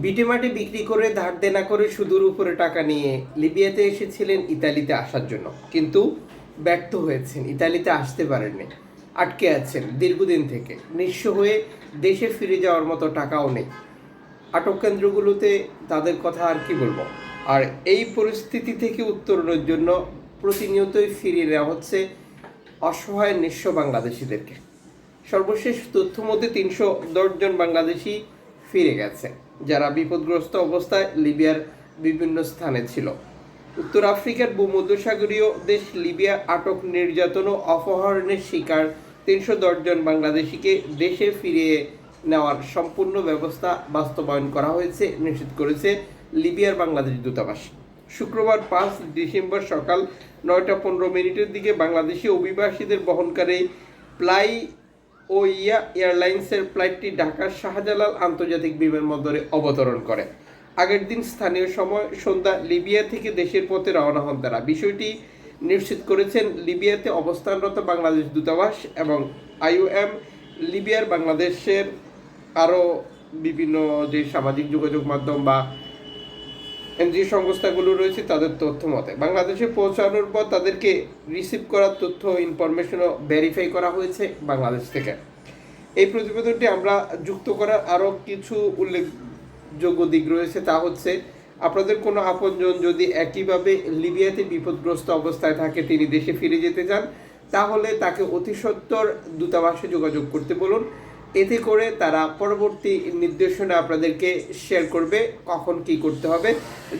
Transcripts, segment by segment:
ভিটেমাটি বিক্রি করে ধার দেনা করে সুদের উপরে টাকা নিয়ে লিবিয়াতে এসেছিলেন ইতালিতে আসার জন্য, কিন্তু ব্যর্থ হয়েছেন। ইতালিতে আসতে পারেননি, আটকে আছেন দীর্ঘদিন থেকে। নিঃস্ব হয়ে দেশে ফিরে যাওয়ার মতো টাকাও নেই। আটক কেন্দ্রগুলোতে তাদের কথা আর কি বলবো। আর এই পরিস্থিতি থেকে উত্তরণের জন্য প্রতিনিয়তই ফিরিয়ে নেওয়া হচ্ছে অসহায় নিঃস্ব বাংলাদেশিদেরকে। সর্বশেষ তথ্য মতে ৩১০ জন বাংলাদেশি ফিরে গেছে, যারা বিপদগ্রস্ত অবস্থায় লিবিয়ার বিভিন্ন স্থানে ছিল। উত্তর আফ্রিকার ভূমধ্যসাগরীয় দেশ লিবিয়া আটক, নির্যাতন ও অপহরণের শিকার ৩১০ জন বাংলাদেশিকে দেশে ফিরিয়ে নেওয়ার সম্পূর্ণ ব্যবস্থা বাস্তবায়ন করা হয়েছে, নিশ্চিত করেছে লিবিয়ার বাংলাদেশ দূতাবাস। শুক্রবার ৫ ডিসেম্বর সকাল ৯টা ১৫ মিনিটের দিকে বাংলাদেশি অভিবাসীদের বহনকারী প্লাই ও এয়ারলাইন্সের ফ্লাইটটি ঢাকার শাহজালাল আন্তর্জাতিক বিমানবন্দরে অবতরণ করে। আগের দিন স্থানীয় সময় সন্ধ্যা লিবিয়া থেকে দেশের পথে রওনা হন তারা। বিষয়টি নিশ্চিত করেছেন লিবিয়াতে অবস্থানরত বাংলাদেশ দূতাবাস এবং IOM। লিবিয়ার বাংলাদেশের আরও বিভিন্ন যে সামাজিক যোগাযোগ মাধ্যম বা এনজিও সংস্থাগুলো রয়েছে তাদের তথ্য মতে বাংলাদেশে পৌঁছানোর পর তাদেরকে রিসিভ করার তথ্য ইনফরমেশনও ভেরিফাই করা হয়েছে বাংলাদেশ থেকে। এই প্রতিবেদনটি আমরা যুক্ত করার আরও কিছু উল্লেখযোগ্য দিক রয়েছে, তা হচ্ছে আপনাদের কোনো আপনজন যদি একইভাবে লিবিয়াতে বিপদগ্রস্ত অবস্থায় থাকে, তিনি দেশে ফিরে যেতে চান, তাহলে তাকে অতি সত্বর দূতাবাসে যোগাযোগ করতে বলুন। এতে করে তারা পরবর্তী নির্দেশনা আপনাদেরকে শেয়ার করবে কখন কি করতে হবে,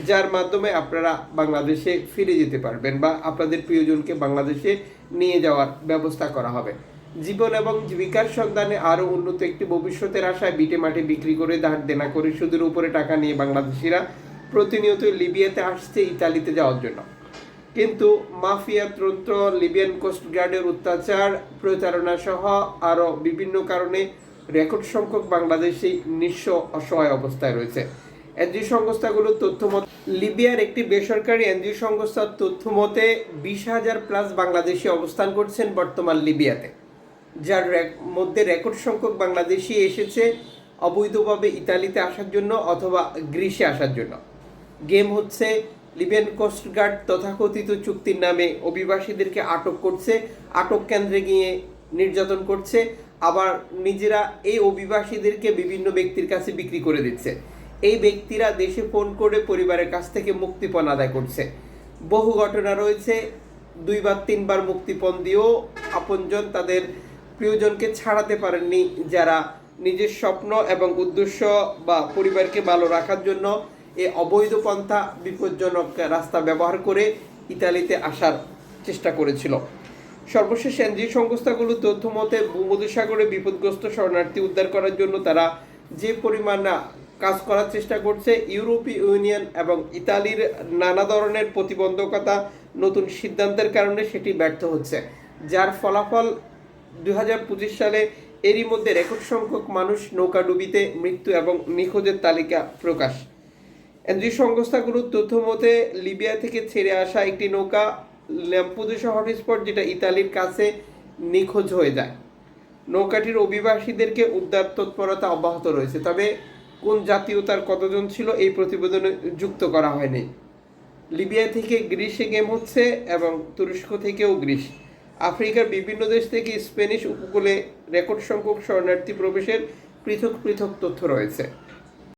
যার মাধ্যমে আপনারা বাংলাদেশে ফিরে যেতে পারবেন বা আপনাদের প্রিয়জনকে বাংলাদেশে নিয়ে যাওয়ার ব্যবস্থা করা হবে। জীবন এবং জীবিকার সন্ধানে আরও উন্নত একটি ভবিষ্যতের আশায় ভিটেমাটি বিক্রি করে ধার দেনা করে সুদের উপরে টাকা নিয়ে বাংলাদেশিরা প্রতিনিয়ত লিবিয়াতে আসছে ইতালিতে যাওয়ার জন্য। কিন্তু মাফিয়া তন্ত্র, লিবিয়ান কোস্টগার্ডের অত্যাচার, প্রতারণা সহ আরও বিভিন্ন কারণে রেকর্ড সংখ্যক বাংলাদেশি নিঃস্ব অসহায় অবস্থায় রয়েছে। এনজিও সংস্থাগুলোর তথ্য মতে লিবিয়ার একটি বেসরকারি এনজিও সংস্থার তথ্য মতে ২০,০০০+ বাংলাদেশি অবস্থান করছেন বর্তমান লিবিয়াতে, যার মধ্যে রেকর্ড সংখ্যক বাংলাদেশি এসেছে অবৈধভাবে ইতালিতে আসার জন্য অথবা গ্রিসে আসার জন্য। গেম হচ্ছে লিবিয়ান কোস্টগার্ড তথাকথিত চুক্তির নামে অভিবাসীদেরকে আটক করছে, আটক কেন্দ্রে গিয়ে নির্যাতন করছে, আবার নিজেরা এই অভিবাসীদেরকে বিভিন্ন ব্যক্তির কাছে বিক্রি করে দিচ্ছে। এই ব্যক্তিরা দেশে ফোন করে পরিবারের কাছ থেকে মুক্তিপণ আদায় করছে। বহু ঘটনা রয়েছে, ২-৩বার মুক্তিপণ দিয়েও আপনজন তাদের প্রিয়জনকে ছাড়াতে পারেননি, যারা নিজের স্বপ্ন এবং উদ্দেশ্য বা পরিবারকে ভালো রাখার জন্য এই অবৈধ পন্থা, বিপজ্জনক রাস্তা ব্যবহার করে ইতালিতে আসার চেষ্টা করেছিল। সর্বশেষ এনজিও সংস্থাগুলোর তথ্য মতে ভূমধ্যসাগরে বিপদগ্রস্ত শরণার্থী উদ্ধার করার জন্য তারা যে পরিমাণ কাজ করার চেষ্টা করছে, ইউরোপীয় ইউনিয়ন এবং ইতালির নানা ধরনের প্রতিবন্ধকতা, নতুন সিদ্ধান্তের কারণে সেটি ব্যর্থ হচ্ছে, যার ফলাফল 2025 সালে এরই মধ্যে রেকর্ড সংখ্যক মানুষ নৌকাডুবিতে মৃত্যু এবং নিখোঁজের তালিকা প্রকাশ। এনজিও সংস্থাগুলোর তথ্য মতে লিবিয়া থেকে ছেড়ে আসা একটি নৌকা ল্যাম্পুদুসা হটস্পট, যেটা ইতালির কাছে, নিখোঁজ হয়ে যায়। নৌকাটির অভিবাসীদেরকে উদ্ধার তৎপরতা অব্যাহত রয়েছে, তবে কোন জাতীয়তার কতজন ছিল এই প্রতিবেদনে যুক্ত করা হয়নি। লিবিয়া থেকে গ্রিসে গেম হচ্ছে এবং তুরস্ক থেকেও গ্রিস। আফ্রিকার বিভিন্ন দেশ থেকে স্প্যানিশ উপকূলে রেকর্ড সংখ্যক শরণার্থী প্রবেশের পৃথক পৃথক তথ্য রয়েছে।